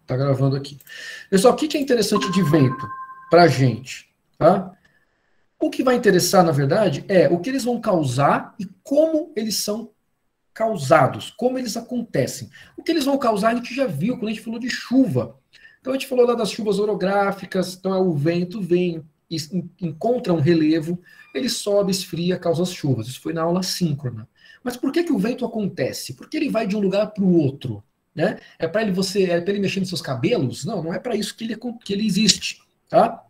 Tá gravando aqui. Pessoal, o que é interessante de vento para a gente? Tá? O que vai interessar, na verdade, é o que eles vão causar e como eles são causados, como eles acontecem. O que eles vão causar a gente já viu quando a gente falou de chuva. Então a gente falou lá das chuvas orográficas, então o vento vem, encontra um relevo, ele sobe, esfria, causa as chuvas. Isso foi na aula síncrona. Mas por que o vento acontece? Porque ele vai de um lugar para o outro. Né? É para ele mexer nos seus cabelos? Não, não é para isso que ele existe. Tá?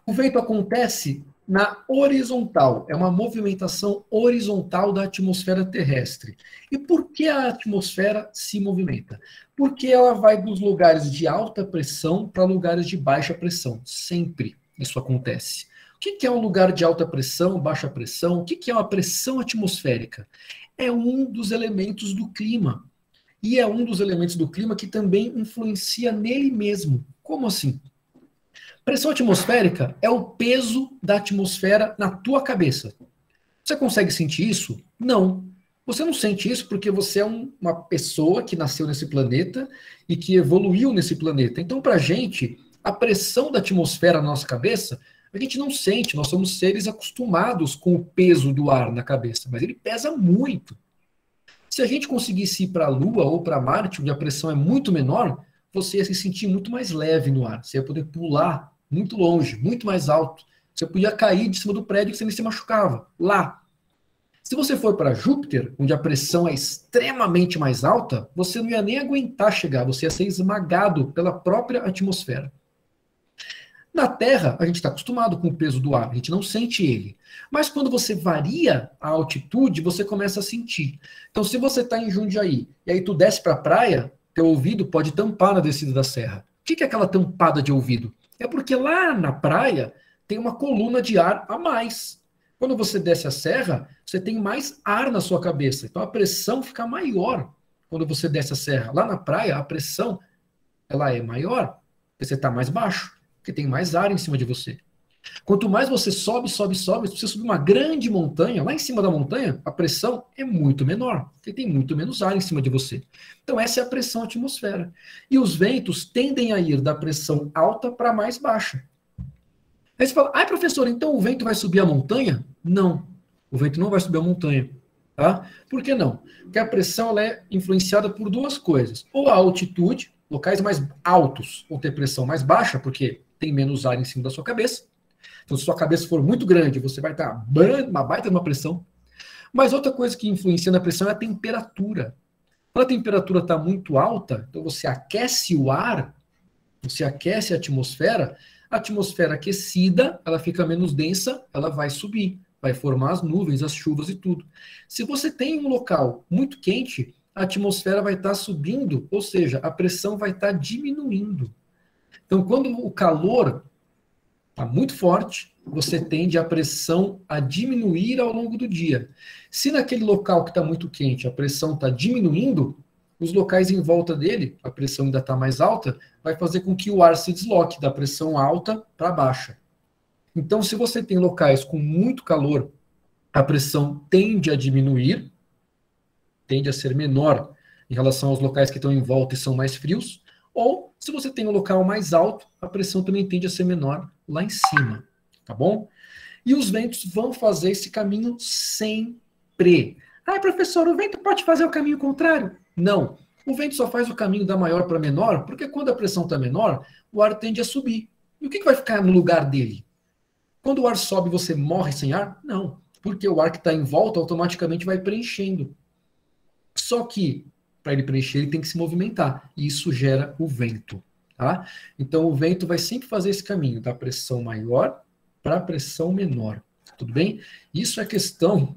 O vento acontece na horizontal, é uma movimentação horizontal da atmosfera terrestre. E por que a atmosfera se movimenta? Porque ela vai dos lugares de alta pressão para lugares de baixa pressão. Sempre isso acontece. O que é um lugar de alta pressão, baixa pressão? O que é uma pressão atmosférica? É um dos elementos do clima. E é um dos elementos do clima que também influencia nele mesmo. Como assim? Pressão atmosférica é o peso da atmosfera na tua cabeça. Você consegue sentir isso? Não. Você não sente isso porque você é uma pessoa que nasceu nesse planeta e que evoluiu nesse planeta. Então, para a gente, a pressão da atmosfera na nossa cabeça, a gente não sente. Nós somos seres acostumados com o peso do ar na cabeça, mas ele pesa muito. Se a gente conseguisse ir para a Lua ou para Marte, onde a pressão é muito menor, você ia se sentir muito mais leve no ar. Você ia poder pular muito longe, muito mais alto. Você podia cair de cima do prédio que você nem se machucava. Lá. Se você for para Júpiter, onde a pressão é extremamente mais alta, você não ia nem aguentar chegar, você ia ser esmagado pela própria atmosfera. Na Terra, a gente está acostumado com o peso do ar, a gente não sente ele. Mas quando você varia a altitude, você começa a sentir. Então, se você está em Jundiaí e aí tu desce para a praia, teu ouvido pode tampar na descida da serra. O que é aquela tampada de ouvido? É porque lá na praia tem uma coluna de ar a mais. Quando você desce a serra, você tem mais ar na sua cabeça. Então a pressão fica maior quando você desce a serra. Lá na praia, a pressão ela é maior, porque você está mais baixo, porque tem mais ar em cima de você. Quanto mais você sobe, se você subir uma grande montanha, lá em cima da montanha, a pressão é muito menor, porque tem muito menos ar em cima de você. Então essa é a pressão atmosfera. E os ventos tendem a ir da pressão alta para mais baixa. Aí você fala, professor, então o vento vai subir a montanha? Não, o vento não vai subir a montanha. Tá? Por que não? Porque a pressão ela é influenciada por duas coisas. Ou a altitude, locais mais altos vão ter pressão mais baixa, porque tem menos ar em cima da sua cabeça. Então, se sua cabeça for muito grande, você vai estar uma baita de uma pressão. Mas outra coisa que influencia na pressão é a temperatura. Quando a temperatura está muito alta, então você aquece o ar, você aquece a atmosfera aquecida, ela fica menos densa, ela vai subir, vai formar as nuvens, as chuvas e tudo. Se você tem um local muito quente, a atmosfera vai estar subindo, ou seja, a pressão vai estar diminuindo. Então, quando o calor está muito forte, você tende a pressão a diminuir ao longo do dia. Se naquele local que está muito quente a pressão está diminuindo, os locais em volta dele, a pressão ainda está mais alta, vai fazer com que o ar se desloque da pressão alta para baixa. Então, se você tem locais com muito calor, a pressão tende a diminuir, tende a ser menor em relação aos locais que estão em volta e são mais frios, ou se você tem um local mais alto, a pressão também tende a ser menor lá em cima, tá bom? E os ventos vão fazer esse caminho sempre. Professor, o vento pode fazer o caminho contrário? Não. O vento só faz o caminho da maior para menor, porque quando a pressão está menor, o ar tende a subir. E o que vai ficar no lugar dele? Quando o ar sobe, você morre sem ar? Não. Porque o ar que está em volta automaticamente vai preenchendo. Só que, para ele preencher, ele tem que se movimentar. E isso gera o vento. Tá? Então, o vento vai sempre fazer esse caminho da pressão maior para a pressão menor. Tudo bem? Isso é questão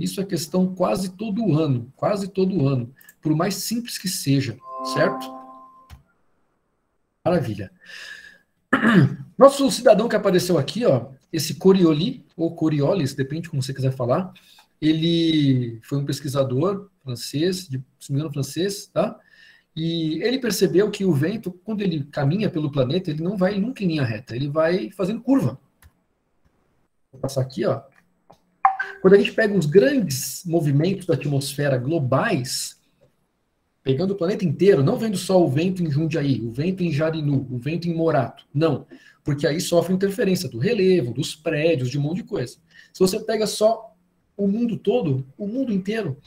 quase todo ano. Quase todo ano. Por mais simples que seja. Certo? Maravilha. Nosso cidadão que apareceu aqui, ó, esse Coriolis, ou Coriolis, depende de como você quiser falar, ele foi um pesquisador francês, se não me engano francês, tá? E ele percebeu que o vento, quando ele caminha pelo planeta, ele não vai nunca em linha reta, ele vai fazendo curva. Vou passar aqui, ó. Quando a gente pega os grandes movimentos da atmosfera globais, pegando o planeta inteiro, não vendo só o vento em Jundiaí, o vento em Jarinu, o vento em Morato, não, porque aí sofre interferência do relevo, dos prédios, de um monte de coisa. Se você pega só o mundo todo, o mundo inteiro,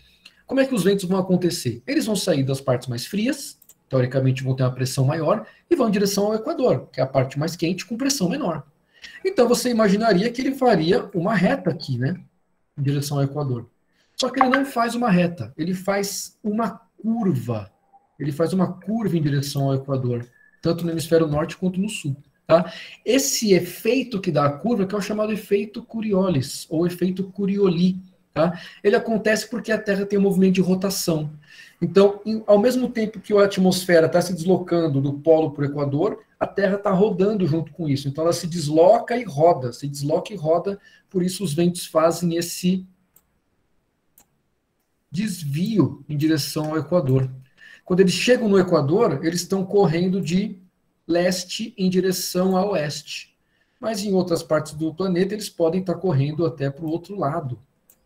como é que os ventos vão acontecer? Eles vão sair das partes mais frias, teoricamente vão ter uma pressão maior, e vão em direção ao Equador, que é a parte mais quente com pressão menor. Então você imaginaria que ele faria uma reta aqui, né? Em direção ao Equador. Só que ele não faz uma reta, ele faz uma curva. Ele faz uma curva em direção ao Equador, tanto no hemisfério norte quanto no sul. Tá? Esse efeito que dá a curva, que é o chamado efeito Coriolis, ou efeito Coriolis, tá? Ele acontece porque a Terra tem um movimento de rotação. Então, ao mesmo tempo que a atmosfera está se deslocando do polo para o Equador, a Terra está rodando junto com isso. Então, ela se desloca e roda, se desloca e roda, por isso os ventos fazem esse desvio em direção ao Equador. Quando eles chegam no Equador, eles estão correndo de leste em direção a oeste. Mas em outras partes do planeta, eles podem estar correndo até para o outro lado.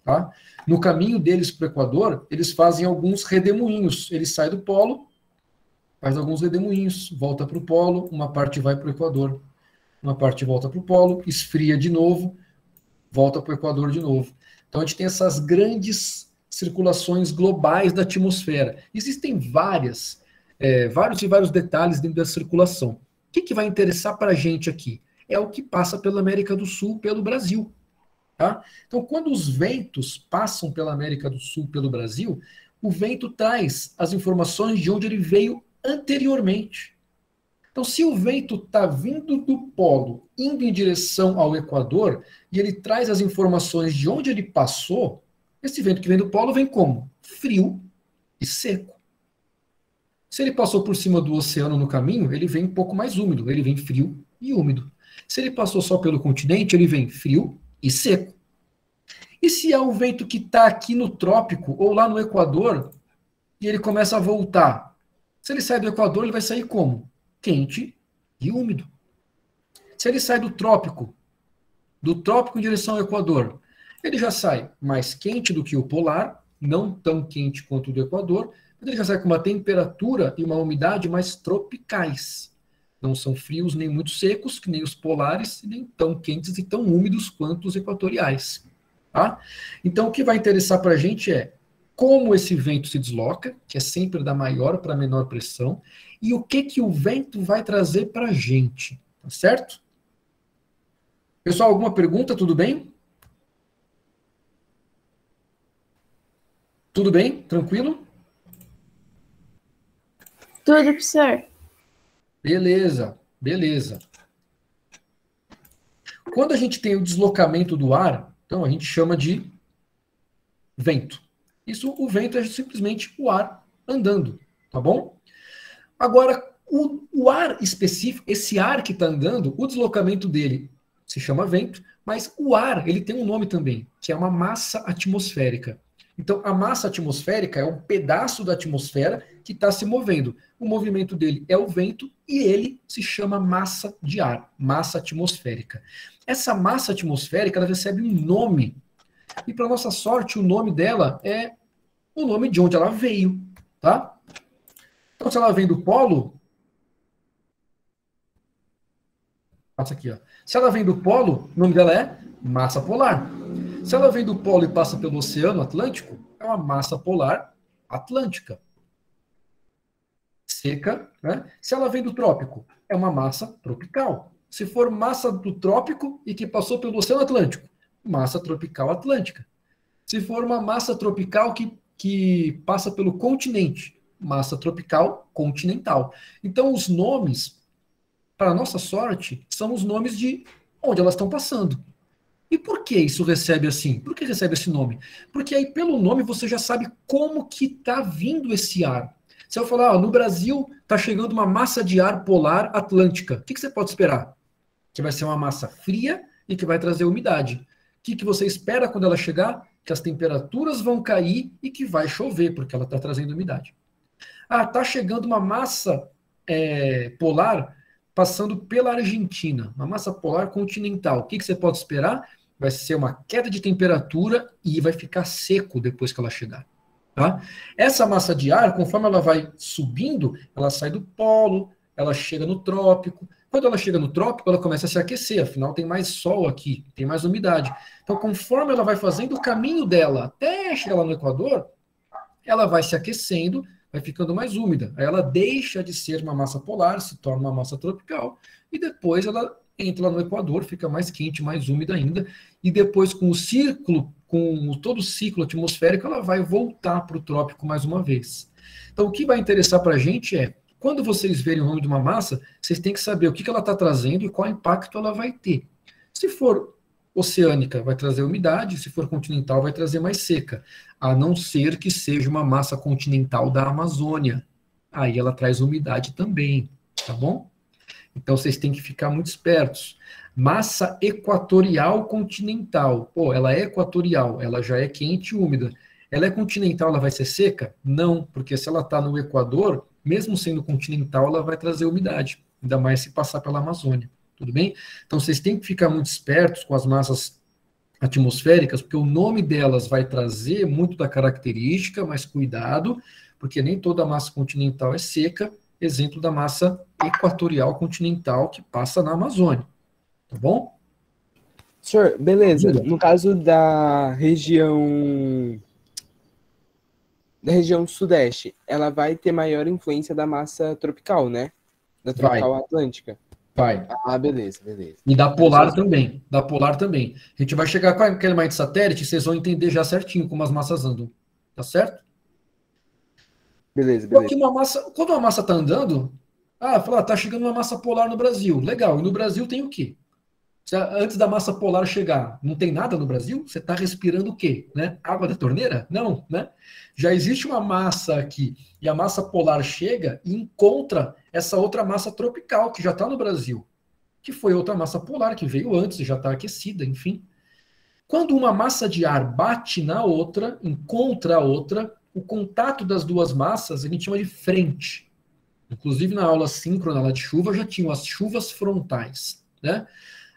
Tá? No caminho deles para o Equador, eles fazem alguns redemoinhos. Eles saem do polo, faz alguns redemoinhos, volta para o polo, uma parte vai para o Equador, uma parte volta para o polo, esfria de novo, volta para o Equador de novo. Então a gente tem essas grandes circulações globais da atmosfera. Existem vários e vários detalhes dentro da circulação. O que vai interessar para a gente aqui? É o que passa pela América do Sul, pelo Brasil. Tá? Então, quando os ventos passam pela América do Sul, pelo Brasil, o vento traz as informações de onde ele veio anteriormente. Então, se o vento está vindo do polo, indo em direção ao Equador, e ele traz as informações de onde ele passou, esse vento que vem do polo vem como? Frio e seco. Se ele passou por cima do oceano no caminho, ele vem um pouco mais úmido, ele vem frio e úmido. Se ele passou só pelo continente, ele vem frio e seco. E se é o vento que está aqui no trópico ou lá no Equador e ele começa a voltar? Se ele sai do Equador, ele vai sair como? Quente e úmido. Se ele sai do trópico em direção ao Equador, ele já sai mais quente do que o polar, não tão quente quanto o do Equador, mas ele já sai com uma temperatura e uma umidade mais tropicais. Não são frios nem muito secos, que nem os polares, nem tão quentes e tão úmidos quanto os equatoriais. Tá? Então, o que vai interessar para a gente é como esse vento se desloca, que é sempre da maior para a menor pressão, e o que o vento vai trazer para a gente. Tá certo? Pessoal, alguma pergunta? Tudo bem? Tudo bem? Tranquilo? Tudo, professor. Beleza, beleza. Quando a gente tem o deslocamento do ar, então a gente chama de vento. Isso, o vento é simplesmente o ar andando, tá bom? Agora, o ar específico, esse ar que está andando, o deslocamento dele se chama vento, mas o ar, ele tem um nome também, que é uma massa atmosférica. Então, a massa atmosférica é um pedaço da atmosfera que está se movendo. O movimento dele é o vento e ele se chama massa de ar, massa atmosférica. Essa massa atmosférica, ela recebe um nome. E, para nossa sorte, o nome dela é o nome de onde ela veio, tá? Então, se ela vem do polo, passa aqui, ó. Se ela vem do polo, o nome dela é massa polar. Se ela vem do polo e passa pelo Oceano Atlântico, é uma massa polar atlântica. Seca, né? Se ela vem do trópico, é uma massa tropical. Se for massa do trópico e que passou pelo Oceano Atlântico, massa tropical atlântica. Se for uma massa tropical que passa pelo continente, massa tropical continental. Então, os nomes, para nossa sorte, são os nomes de onde elas estão passando. E por que isso recebe assim? Por que recebe esse nome? Porque aí, pelo nome, você já sabe como que está vindo esse ar. Se eu falar, no Brasil está chegando uma massa de ar polar atlântica, o que você pode esperar? Que vai ser uma massa fria e que vai trazer umidade. O que você espera quando ela chegar? Que as temperaturas vão cair e que vai chover, porque ela está trazendo umidade. Ah, está chegando uma massa polar passando pela Argentina, uma massa polar continental. O que você pode esperar? Vai ser uma queda de temperatura e vai ficar seco depois que ela chegar. Tá? Essa massa de ar, conforme ela vai subindo, ela sai do polo, ela chega no trópico. Quando ela chega no trópico, ela começa a se aquecer, afinal tem mais sol aqui, tem mais umidade. Então, conforme ela vai fazendo o caminho dela até chegar lá no Equador, ela vai se aquecendo, vai ficando mais úmida. Aí ela deixa de ser uma massa polar, se torna uma massa tropical, e depois ela entra lá no Equador, fica mais quente, mais úmida ainda, e depois com o círculo, com todo o ciclo atmosférico, ela vai voltar para o trópico mais uma vez. Então, o que vai interessar para a gente é, quando vocês verem o nome de uma massa, vocês têm que saber o que ela está trazendo e qual impacto ela vai ter. Se for oceânica, vai trazer umidade, se for continental, vai trazer mais seca, a não ser que seja uma massa continental da Amazônia. Aí ela traz umidade também, tá bom? Então vocês têm que ficar muito espertos. Massa equatorial continental. Pô, ela é equatorial, ela já é quente e úmida. Ela é continental, ela vai ser seca? Não, porque se ela está no Equador, mesmo sendo continental, ela vai trazer umidade, ainda mais se passar pela Amazônia. Tudo bem? Então vocês têm que ficar muito espertos com as massas atmosféricas, porque o nome delas vai trazer muito da característica, mas cuidado, porque nem toda massa continental é seca, exemplo da massa equatorial continental que passa na Amazônia. Tá bom? Senhor, beleza. No caso da região sudeste, ela vai ter maior influência da massa tropical, né? Da tropical atlântica. Vai. Ah, beleza, beleza. E da polar também. Da polar também. A gente vai chegar com aquele mais de satélite, vocês vão entender já certinho como as massas andam. Tá certo? Beleza, beleza. Quando uma massa está andando, tá chegando uma massa polar no Brasil. Legal. E no Brasil tem o quê? Antes da massa polar chegar, não tem nada no Brasil? Você está respirando o quê? Né? Água da torneira? Não, né? Já existe uma massa aqui, e a massa polar chega e encontra essa outra massa tropical, que já está no Brasil, que foi outra massa polar, que veio antes, já está aquecida, enfim. Quando uma massa de ar bate na outra, encontra a outra, o contato das duas massas a gente chama de frente. Inclusive, na aula síncrona lá de chuva, já tinham as chuvas frontais, né?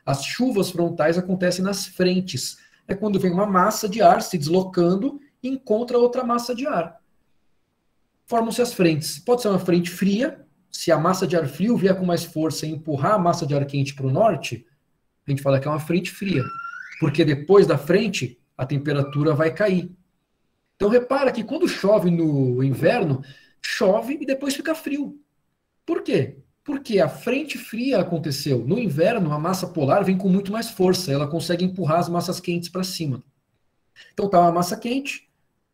As chuvas frontais acontecem nas frentes. É quando vem uma massa de ar se deslocando e encontra outra massa de ar. Formam-se as frentes. Pode ser uma frente fria, se a massa de ar frio vier com mais força e empurrar a massa de ar quente para o norte, a gente fala que é uma frente fria. Porque depois da frente, a temperatura vai cair. Então repara que quando chove no inverno, chove e depois fica frio. Por quê? Porque a frente fria aconteceu. No inverno, a massa polar vem com muito mais força. Ela consegue empurrar as massas quentes para cima. Então tá uma massa quente,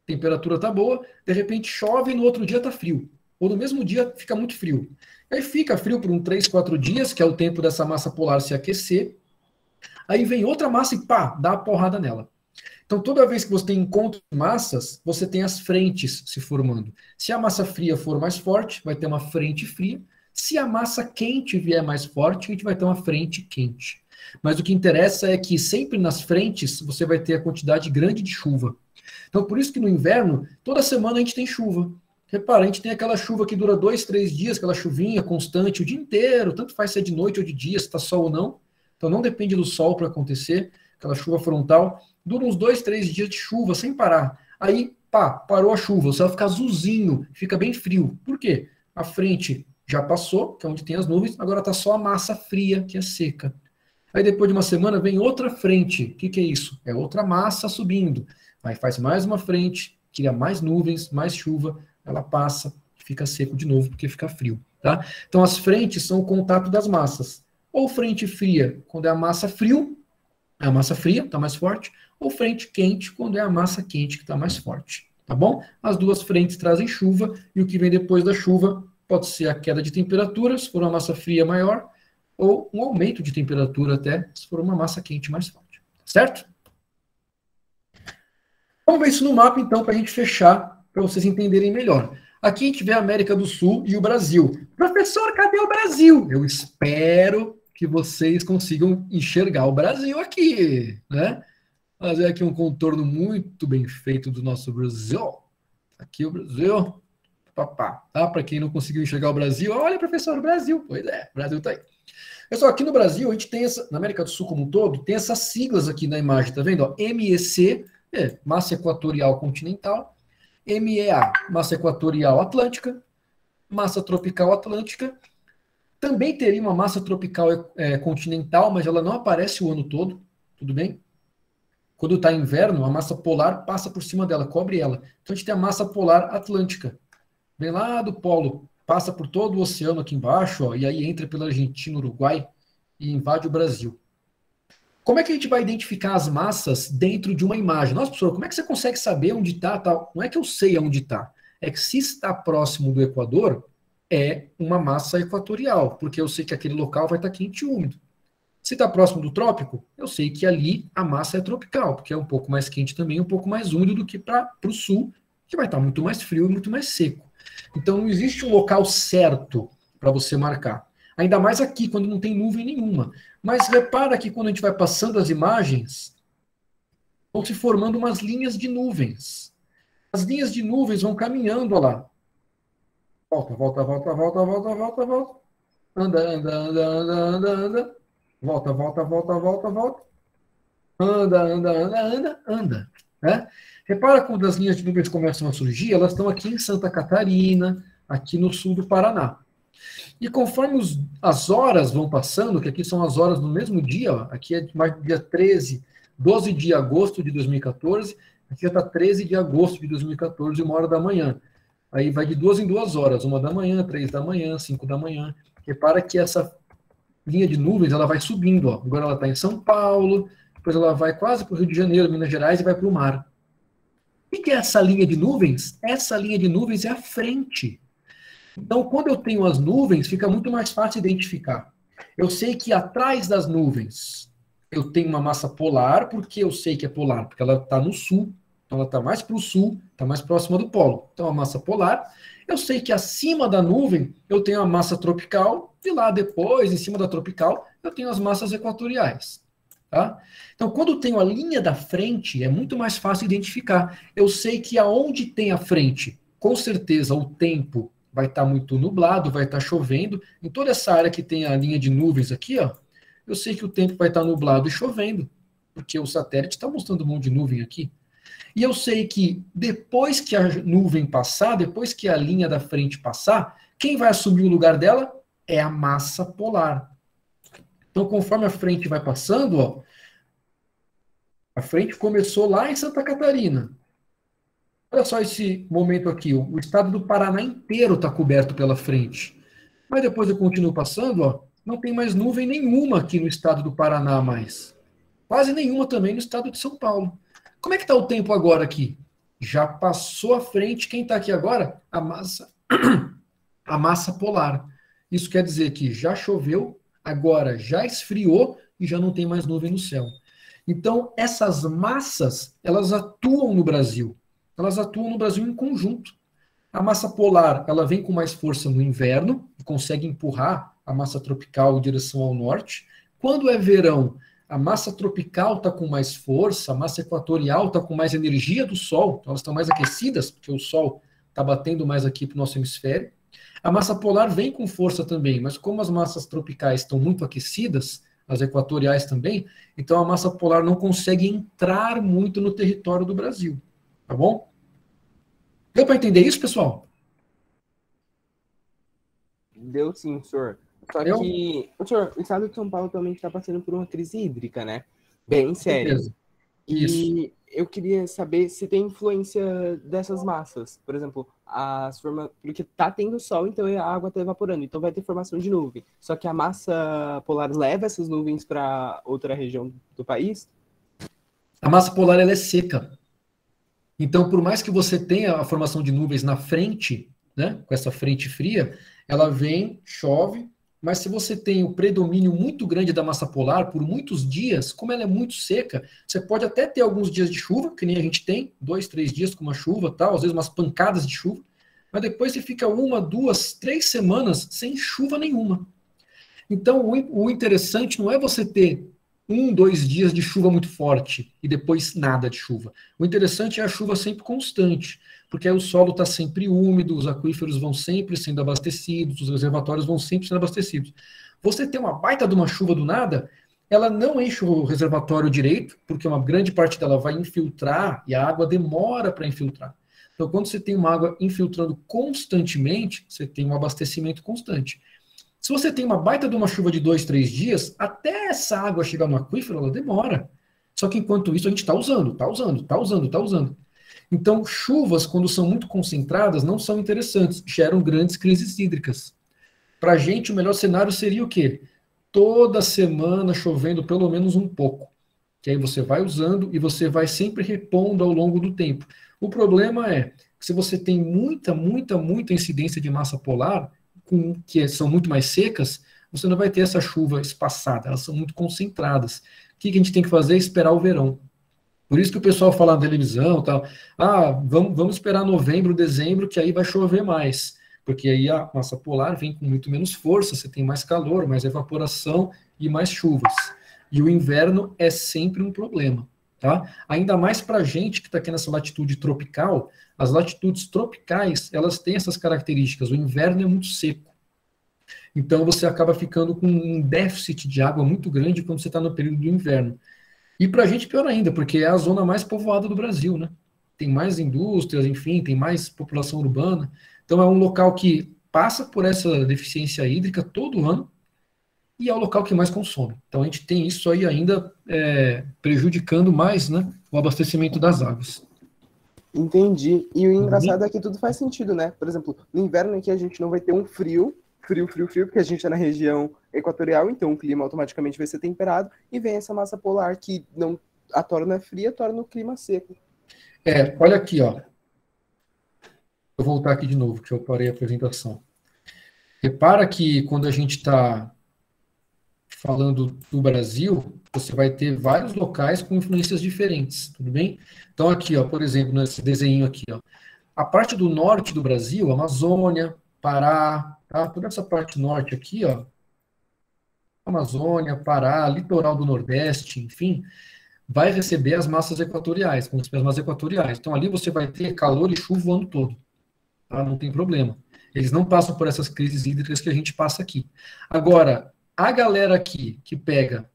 temperatura tá boa, de repente chove e no outro dia tá frio. Ou no mesmo dia fica muito frio. Aí fica frio por 3, 4 dias, que é o tempo dessa massa polar se aquecer. Aí vem outra massa e pá, dá a porrada nela. Então toda vez que você tem encontro de massas, você tem as frentes se formando. Se a massa fria for mais forte, vai ter uma frente fria. Se a massa quente vier mais forte, a gente vai ter uma frente quente. Mas o que interessa é que sempre nas frentes você vai ter a quantidade grande de chuva. Então, por isso que no inverno, toda semana a gente tem chuva. Repara, a gente tem aquela chuva que dura 2, 3 dias, aquela chuvinha constante o dia inteiro, tanto faz se é de noite ou de dia, se está sol ou não. Então, não depende do sol para acontecer, aquela chuva frontal. Dura uns 2, 3 dias de chuva sem parar. Aí, pá, parou a chuva, você vai ficar azulzinho, fica bem frio. Por quê? A frente já passou, que é onde tem as nuvens, agora está só a massa fria, que é seca. Aí depois de uma semana vem outra frente. O que é isso? É outra massa subindo. Aí faz mais uma frente, cria mais nuvens, mais chuva, ela passa, fica seco de novo, porque fica frio. Tá? Então as frentes são o contato das massas. Ou frente fria, quando é a massa frio, é a massa fria, está mais forte, ou frente quente, quando é a massa quente, que está mais forte. Tá bom? As duas frentes trazem chuva, e o que vem depois da chuva pode ser a queda de temperatura, se for uma massa fria maior, ou um aumento de temperatura até, se for uma massa quente mais forte. Certo? Vamos ver isso no mapa, então, para a gente fechar, para vocês entenderem melhor. Aqui a gente vê a América do Sul e o Brasil. Professor, cadê o Brasil? Eu espero que vocês consigam enxergar o Brasil aqui, né? Fazer aqui um contorno muito bem feito do nosso Brasil. Aqui o Brasil. Papá, tá? Para quem não conseguiu enxergar o Brasil, olha, professor, o Brasil. Pois é, o Brasil tá aí. Pessoal, aqui no Brasil, a gente tem na América do Sul como um todo, tem essas siglas aqui na imagem, tá vendo? Ó, MEC, massa equatorial continental. MEA, massa equatorial atlântica, massa tropical atlântica. Também teria uma massa tropical continental, mas ela não aparece o ano todo, tudo bem? Quando está inverno, a massa polar passa por cima dela, cobre ela. Então a gente tem a massa polar atlântica. Vem lá do polo, passa por todo o oceano aqui embaixo, ó, e aí entra pela Argentina, Uruguai e invade o Brasil. Como é que a gente vai identificar as massas dentro de uma imagem? Nossa, professor, como é que você consegue saber onde está? Tal? Não é que eu sei onde está. É que se está próximo do Equador, é uma massa equatorial, porque eu sei que aquele local vai estar quente e úmido. Se está próximo do trópico, eu sei que ali a massa é tropical, porque é um pouco mais quente também, um pouco mais úmido do que para o sul, que vai estar muito mais frio e muito mais seco. Então não existe um local certo para você marcar. Ainda mais aqui, quando não tem nuvem nenhuma. Mas repara que quando a gente vai passando as imagens, vão se formando umas linhas de nuvens. As linhas de nuvens vão caminhando, olha lá. Volta, volta, volta, volta, volta, volta, volta. Anda, anda, anda, anda, anda, anda. Volta, volta, volta, volta, volta. Anda, anda, anda, anda, anda. Né? Repara quando as linhas de nuvens começam a surgir, elas estão aqui em Santa Catarina, aqui no sul do Paraná. E conforme as horas vão passando, que aqui são as horas do mesmo dia, ó, aqui é dia 13, 12 de agosto de 2014, aqui já está 13 de agosto de 2014, 1h da manhã. Aí vai de 2 em 2 horas, 1h da manhã, 3 da manhã, 5 da manhã. Repara que essa linha de nuvens, ela vai subindo, ó. Agora ela está em São Paulo, depois ela vai quase para o Rio de Janeiro, Minas Gerais, e vai para o mar. O que é essa linha de nuvens? Essa linha de nuvens é a frente. Então, quando eu tenho as nuvens, fica muito mais fácil identificar. Eu sei que atrás das nuvens eu tenho uma massa polar, porque eu sei que é polar, porque ela está no sul, então ela está mais para o sul, está mais próxima do polo. Então, a massa polar. Eu sei que acima da nuvem eu tenho a massa tropical, e lá depois, em cima da tropical, eu tenho as massas equatoriais. Tá? Então, quando eu tenho a linha da frente, é muito mais fácil identificar. Eu sei que aonde tem a frente, com certeza o tempo vai estar muito nublado, vai estar chovendo. Em toda essa área que tem a linha de nuvens aqui, ó, eu sei que o tempo vai estar nublado e chovendo, porque o satélite está mostrando um monte de nuvem aqui. E eu sei que depois que a nuvem passar, depois que a linha da frente passar, quem vai assumir o lugar dela é a massa polar. Então, conforme a frente vai passando, ó, a frente começou lá em Santa Catarina. Olha só esse momento aqui, o estado do Paraná inteiro está coberto pela frente. Mas depois eu continuo passando, ó, não tem mais nuvem nenhuma aqui no estado do Paraná mais. Quase nenhuma também no estado de São Paulo. Como é que está o tempo agora aqui? Já passou à frente, quem está aqui agora? A massa polar. Isso quer dizer que já choveu, agora já esfriou e já não tem mais nuvem no céu. Então, essas massas, elas atuam no Brasil. Elas atuam no Brasil em conjunto. A massa polar, ela vem com mais força no inverno, e consegue empurrar a massa tropical em direção ao norte. Quando é verão, a massa tropical está com mais força, a massa equatorial está com mais energia do Sol, então elas estão mais aquecidas, porque o Sol está batendo mais aqui para o nosso hemisfério. A massa polar vem com força também, mas como as massas tropicais estão muito aquecidas, as equatoriais também, então a massa polar não consegue entrar muito no território do Brasil. Tá bom? Deu para entender isso, pessoal? Deu sim, senhor. Só que, senhor, o estado de São Paulo também está passando por uma crise hídrica, né? Bem séria. E eu queria saber se tem influência dessas massas. Por exemplo, porque tá tendo sol, então a água está evaporando, então vai ter formação de nuvem. Só que a massa polar leva essas nuvens para outra região do país? A massa polar ela é seca. Então, por mais que você tenha a formação de nuvens na frente, né, com essa frente fria, ela vem, chove, mas se você tem o predomínio muito grande da massa polar por muitos dias, como ela é muito seca, você pode até ter alguns dias de chuva, que nem a gente tem, 2, 3 dias com uma chuva, tal, às vezes umas pancadas de chuva, mas depois você fica 1, 2, 3 semanas sem chuva nenhuma. Então, o interessante não é você ter 1, 2 dias de chuva muito forte e depois nada de chuva. O interessante é a chuva sempre constante, porque aí o solo está sempre úmido, os aquíferos vão sempre sendo abastecidos, os reservatórios vão sempre sendo abastecidos. Você tem uma baita de uma chuva do nada, ela não enche o reservatório direito, porque uma grande parte dela vai infiltrar e a água demora para infiltrar. Então, quando você tem uma água infiltrando constantemente, você tem um abastecimento constante. Se você tem uma baita de uma chuva de 2, 3 dias, até essa água chegar no aquífero, ela demora. Só que enquanto isso, a gente está usando, está usando, está usando, está usando. Então, chuvas, quando são muito concentradas, não são interessantes, geram grandes crises hídricas. Para a gente, o melhor cenário seria o quê? Toda semana chovendo pelo menos um pouco. Que aí você vai usando e você vai sempre repondo ao longo do tempo. O problema é que se você tem muita incidência de massa polar, que são muito mais secas, você não vai ter essa chuva espaçada, elas são muito concentradas. O que a gente tem que fazer? Esperar o verão. Por isso que o pessoal fala na televisão, tal, vamos esperar novembro, dezembro, que aí vai chover mais. Porque aí a massa polar vem com muito menos força, você tem mais calor, mais evaporação e mais chuvas. E o inverno é sempre um problema, tá? Ainda mais para a gente que está aqui nessa latitude tropical, as latitudes tropicais, elas têm essas características. O inverno é muito seco. Então você acaba ficando com um déficit de água muito grande quando você está no período do inverno. E para a gente pior ainda, porque é a zona mais povoada do Brasil, né? Tem mais indústrias, enfim, tem mais população urbana. Então é um local que passa por essa deficiência hídrica todo ano e é o local que mais consome. Então a gente tem isso aí ainda prejudicando mais, né, o abastecimento das águas. Entendi. E o engraçado é que tudo faz sentido, né? Por exemplo, no inverno aqui a gente não vai ter um frio, porque a gente é na região equatorial, então o clima automaticamente vai ser temperado, e vem essa massa polar que não a torna fria, torna o clima seco. Olha aqui, ó. Vou voltar aqui de novo, que eu parei a apresentação. Repara que quando a gente está falando do Brasil, você vai ter vários locais com influências diferentes, tudo bem? Então aqui, ó, por exemplo, nesse desenho aqui, ó, a parte do norte do Brasil, Amazônia, Pará, tá? Toda essa parte norte aqui, ó, Amazônia, Pará, litoral do Nordeste, enfim, vai receber as massas equatoriais, com as massas equatoriais. Então ali você vai ter calor e chuva o ano todo, tá? Não tem problema. Eles não passam por essas crises hídricas que a gente passa aqui. Agora, a galera aqui que pega,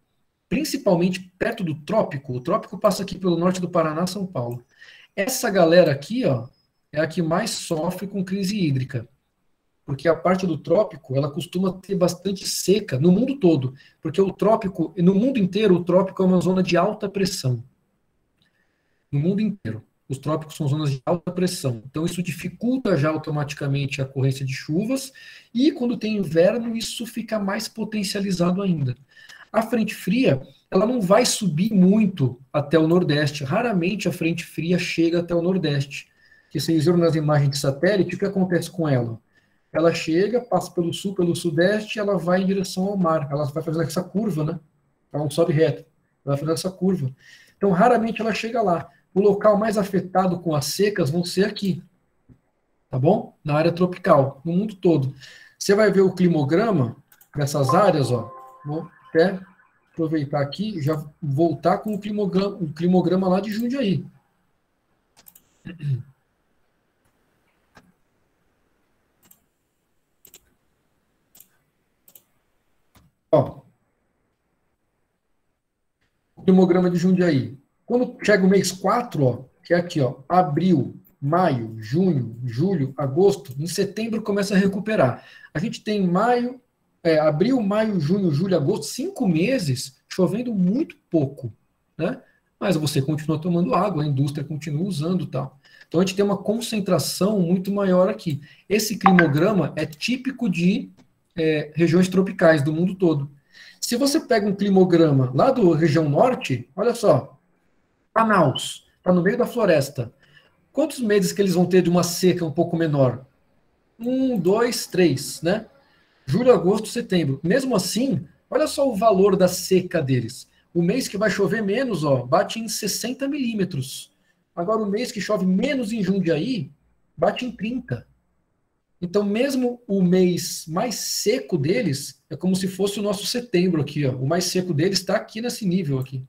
principalmente perto do trópico, o trópico passa aqui pelo norte do Paraná, São Paulo. Essa galera aqui, ó, é a que mais sofre com crise hídrica. Porque a parte do trópico, ela costuma ter bastante seca no mundo todo. Porque o trópico, no mundo inteiro, o trópico é uma zona de alta pressão. No mundo inteiro. Os trópicos são zonas de alta pressão. Então, isso dificulta já automaticamente a ocorrência de chuvas. E quando tem inverno, isso fica mais potencializado ainda. A frente fria, ela não vai subir muito até o Nordeste. Raramente a frente fria chega até o Nordeste. Porque vocês viram nas imagens de satélite, o que acontece com ela? Ela chega, passa pelo sul, pelo sudeste, e ela vai em direção ao mar. Ela vai fazendo essa curva, né? Ela não sobe reto. Ela vai fazendo essa curva. Então, raramente ela chega lá. O local mais afetado com as secas vão ser aqui. Tá bom? Na área tropical, no mundo todo. Você vai ver o climograma nessas áreas, ó. Vou até aproveitar aqui e já voltar com o climograma lá de Jundiaí. Ó, o climograma de Jundiaí. Quando chega o mês 4, ó, que é aqui, ó, abril, maio, junho, julho, agosto, em setembro começa a recuperar. A gente tem abril, maio, junho, julho, agosto, 5 meses chovendo muito pouco, né? Mas você continua tomando água, a indústria continua usando e tal. Então a gente tem uma concentração muito maior aqui. Esse climograma é típico de regiões tropicais do mundo todo. Se você pega um climograma lá da região norte, olha só, Manaus, está no meio da floresta. Quantos meses que eles vão ter de uma seca um pouco menor? 1, 2, 3, né? Julho, agosto, setembro. Mesmo assim, olha só o valor da seca deles. O mês que vai chover menos, ó, bate em 60 milímetros. Agora, o mês que chove menos em Jundiaí, bate em 30. Então, mesmo o mês mais seco deles, é como se fosse o nosso setembro aqui, ó. O mais seco deles está aqui nesse nível aqui.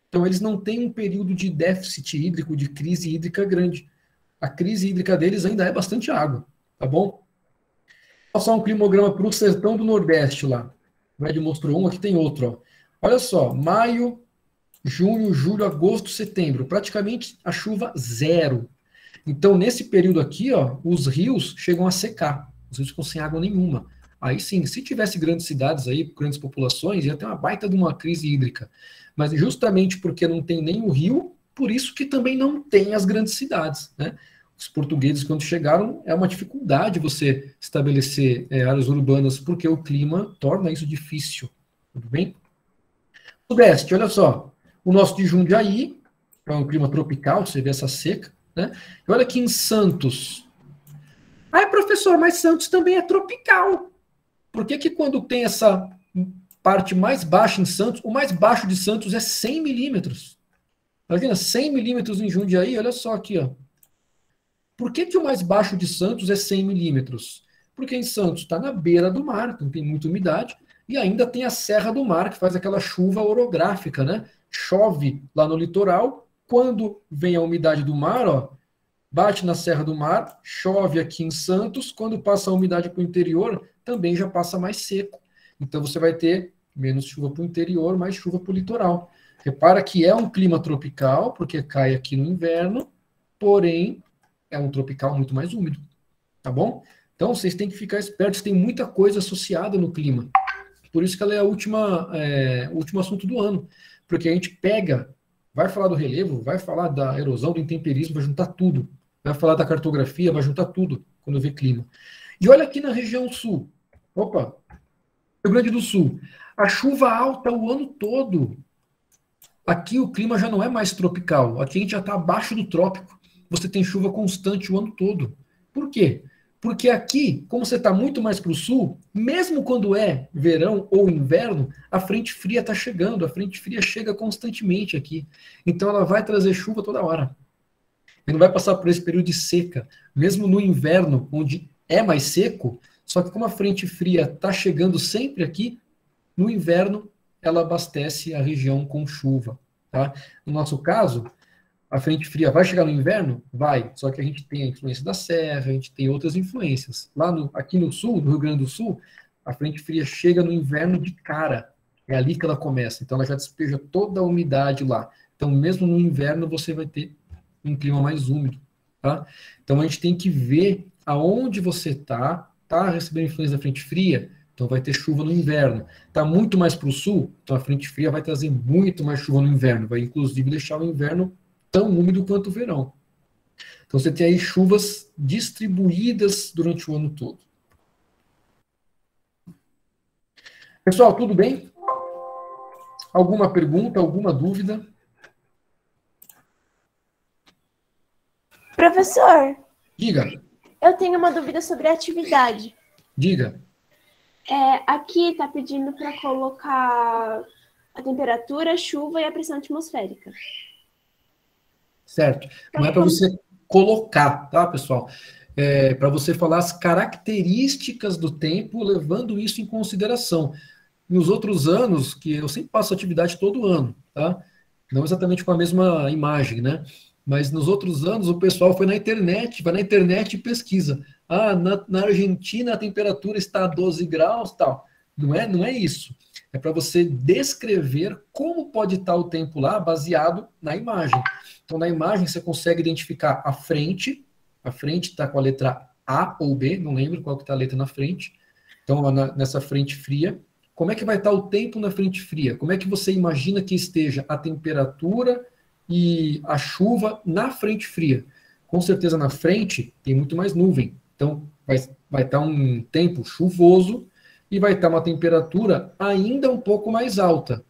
Então, eles não têm um período de déficit hídrico, de crise hídrica grande. A crise hídrica deles ainda é bastante água, tá bom? Vou passar um climograma para o sertão do Nordeste lá. O Ed mostrou um, aqui tem outro, ó. Olha só, maio, junho, julho, agosto, setembro. Praticamente a chuva zero. Então, nesse período aqui, ó, os rios chegam a secar. Os rios ficam sem água nenhuma. Aí sim, se tivesse grandes cidades aí, grandes populações, ia ter uma baita de uma crise hídrica. Mas justamente porque não tem nem o rio, por isso que também não tem as grandes cidades, né? Os portugueses, quando chegaram, é uma dificuldade você estabelecer áreas urbanas, porque o clima torna isso difícil. Tudo bem? Sudeste, olha só. O nosso de Jundiaí, é um clima tropical, você vê essa seca, né? E olha aqui em Santos. Ah, professor, mas Santos também é tropical. Por que que quando tem essa parte mais baixa em Santos, o mais baixo de Santos é 100 milímetros? Imagina, 100 milímetros em Jundiaí, olha só aqui, ó. Por que que o mais baixo de Santos é 100 milímetros? Porque em Santos está na beira do mar, então tem muita umidade, e ainda tem a Serra do Mar, que faz aquela chuva orográfica, né? Chove lá no litoral, quando vem a umidade do mar, ó, bate na Serra do Mar, chove aqui em Santos, quando passa a umidade para o interior, também já passa mais seco. Então você vai ter menos chuva para o interior, mais chuva para o litoral. Repara que é um clima tropical, porque cai aqui no inverno, porém é um tropical muito mais úmido, tá bom? Então vocês têm que ficar espertos, tem muita coisa associada no clima. Por isso que ela é o último assunto do ano, porque a gente pega, vai falar do relevo, vai falar da erosão, do intemperismo, vai juntar tudo. Vai falar da cartografia, vai juntar tudo quando vê clima. E olha aqui na região sul. Opa, Rio Grande do Sul. A chuva alta o ano todo. Aqui o clima já não é mais tropical. Aqui a gente já está abaixo do trópico. Você tem chuva constante o ano todo. Por quê? Porque aqui, como você está muito mais para o sul, mesmo quando é verão ou inverno, a frente fria está chegando. A frente fria chega constantemente aqui. Então ela vai trazer chuva toda hora. E não vai passar por esse período de seca. Mesmo no inverno, onde é mais seco, só que como a frente fria está chegando sempre aqui, no inverno ela abastece a região com chuva. Tá? No nosso caso, a frente fria vai chegar no inverno? Vai. Só que a gente tem a influência da serra, a gente tem outras influências. Aqui no sul, no Rio Grande do Sul, a frente fria chega no inverno de cara. É ali que ela começa. Então ela já despeja toda a umidade lá. Então mesmo no inverno você vai ter um clima mais úmido, tá? Então a gente tem que ver aonde você tá recebendo influência da frente fria, então vai ter chuva no inverno. Tá muito mais para o sul, então a frente fria vai trazer muito mais chuva no inverno, vai inclusive deixar o inverno tão úmido quanto o verão. Então você tem aí chuvas distribuídas durante o ano todo. Pessoal, tudo bem? Alguma pergunta, alguma dúvida? Professor, Diga. eu tenho uma dúvida sobre a atividade. Diga. Aqui está pedindo para colocar a temperatura, a chuva e a pressão atmosférica. Certo. Não é para você colocar, tá, pessoal? É para você falar as características do tempo, levando isso em consideração. Nos outros anos, que eu sempre passo atividade todo ano, tá? Não exatamente com a mesma imagem, né? Mas nos outros anos o pessoal vai na internet e pesquisa. Ah, na Argentina a temperatura está a 12 graus, tal. Não é isso. É para você descrever como pode estar o tempo lá baseado na imagem. Então, na imagem você consegue identificar a frente está com a letra A ou B, não lembro qual que está a letra na frente. Então, nessa frente fria, como é que vai estar o tempo na frente fria? Como é que você imagina que esteja a temperatura e a chuva na frente fria? Com certeza na frente tem muito mais nuvem. Então vai estar um tempo chuvoso e vai estar uma temperatura ainda um pouco mais alta.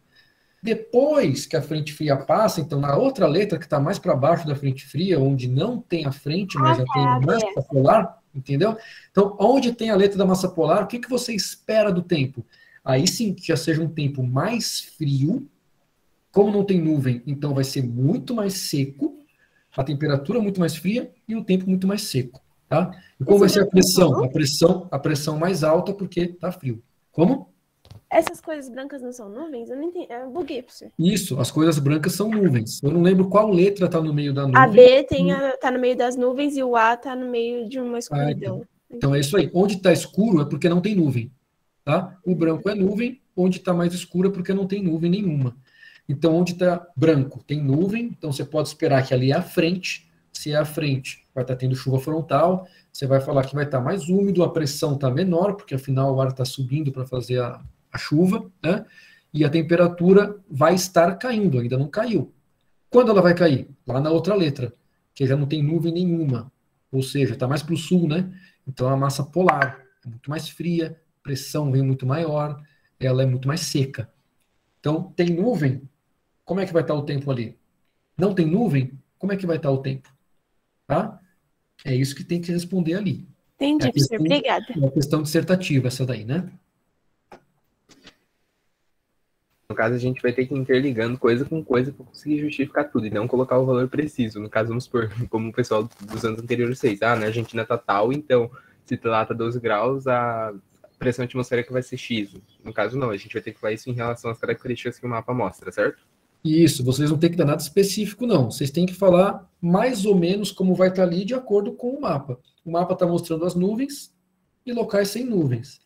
Depois que a frente fria passa, então na outra letra que está mais para baixo da frente fria, onde não tem a frente, mas já tem a massa polar, entendeu? Então, onde tem a letra da massa polar, o que você espera do tempo? Aí sim, que já seja um tempo mais frio. Como não tem nuvem, então vai ser muito mais seco, a temperatura muito mais fria e o tempo muito mais seco, tá? E como vai ser a pressão? A pressão mais alta porque tá frio. Como? Essas coisas brancas não são nuvens? Eu não entendi. Eu buguei pra você. Isso, as coisas brancas são nuvens. Eu não lembro qual letra tá no meio da nuvem. A B tá no meio das nuvens e o A tá no meio de uma escuridão. Então é isso aí. Onde tá escuro é porque não tem nuvem, tá? O branco é nuvem, onde tá mais escuro é porque não tem nuvem nenhuma. Então, onde está branco, tem nuvem, então você pode esperar que ali à frente se é a frente. Vai estar tendo chuva frontal, você vai falar que vai estar mais úmido, a pressão está menor, porque afinal o ar está subindo para fazer a chuva, né? E a temperatura vai estar caindo, ainda não caiu. Quando ela vai cair? Lá na outra letra, que já não tem nuvem nenhuma, ou seja, está mais para o sul, né? Então a massa polar é muito mais fria, pressão vem muito maior, ela é muito mais seca. Então, tem nuvem, como é que vai estar o tempo ali? Não tem nuvem, como é que vai estar o tempo? Tá? É isso que tem que responder ali. Entendi, professor. Obrigada. É a questão dissertativa, essa daí, né? No caso, a gente vai ter que ir interligando coisa com coisa para conseguir justificar tudo e não colocar o valor preciso. No caso, vamos supor, como o pessoal dos anos anteriores fez. Na Argentina tá tal, então, se lá tá 12 graus, a pressão atmosférica vai ser X. No caso, não. A gente vai ter que falar isso em relação às características que o mapa mostra, certo? Isso, vocês não têm que dar nada específico, não. Vocês têm que falar mais ou menos como vai estar ali de acordo com o mapa. O mapa está mostrando as nuvens e locais sem nuvens.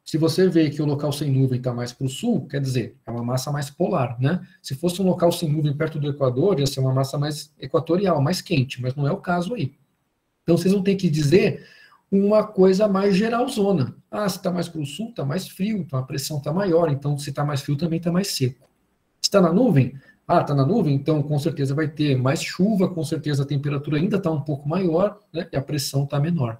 Se você vê que o local sem nuvem está mais para o sul, quer dizer, é uma massa mais polar, né? Se fosse um local sem nuvem perto do Equador, ia ser uma massa mais equatorial, mais quente, mas não é o caso aí. Então, vocês vão ter que dizer uma coisa mais geralzona. Ah, se está mais para o sul, está mais frio, então a pressão está maior, então se está mais frio também está mais seco. Está na nuvem? Ah, está na nuvem, então com certeza vai ter mais chuva, com certeza a temperatura ainda está um pouco maior, né? E a pressão está menor.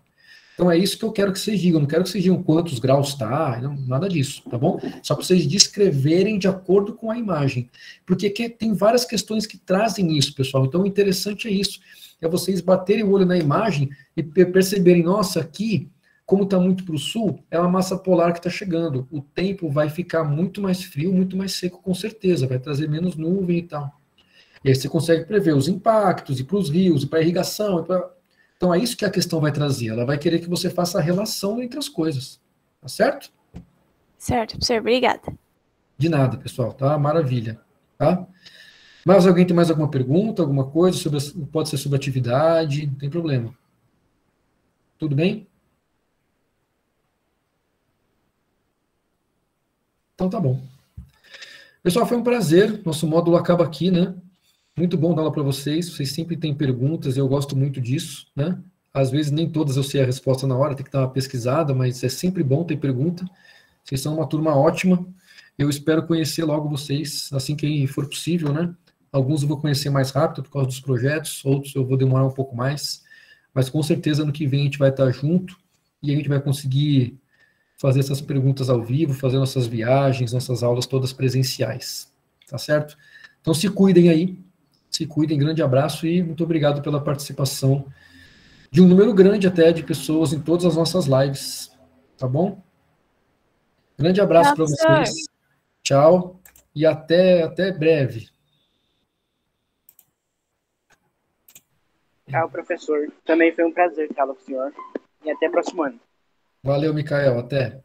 Então é isso que eu quero que vocês digam. Não quero que vocês digam quantos graus está, nada disso, tá bom? Só para vocês descreverem de acordo com a imagem. Porque tem várias questões que trazem isso, pessoal. Então o interessante é isso. É vocês baterem o olho na imagem e perceberem, nossa, aqui, como está muito para o sul, é uma massa polar que está chegando. O tempo vai ficar muito mais frio, muito mais seco, com certeza. Vai trazer menos nuvem e tal. E aí você consegue prever os impactos, e para os rios, e para a irrigação, e para... Então é isso que a questão vai trazer. Ela vai querer que você faça a relação entre as coisas. Tá certo? Certo, professor. Obrigada. De nada, pessoal. Tá? Maravilha. Tá? Mas alguém tem mais alguma pergunta, alguma coisa? Pode ser sobre atividade, não tem problema. Tudo bem? Então tá bom. Pessoal, foi um prazer. Nosso módulo acaba aqui, né? Muito bom dar aula para vocês. Vocês sempre têm perguntas, eu gosto muito disso, né? Às vezes nem todas eu sei a resposta na hora, tem que dar uma pesquisada, mas é sempre bom ter pergunta. Vocês são uma turma ótima. Eu espero conhecer logo vocês, assim que for possível, né? Alguns eu vou conhecer mais rápido por causa dos projetos, outros eu vou demorar um pouco mais, mas com certeza ano que vem a gente vai estar junto e a gente vai conseguir fazer essas perguntas ao vivo, fazer nossas viagens, nossas aulas todas presenciais, tá certo? Então se cuidem aí. Se cuidem, grande abraço e muito obrigado pela participação de um número grande até de pessoas em todas as nossas lives, tá bom? Grande abraço para vocês. Tchau e até breve. Tchau, professor. Também foi um prazer estar com o senhor. E até o próximo ano. Valeu, Micael. Até.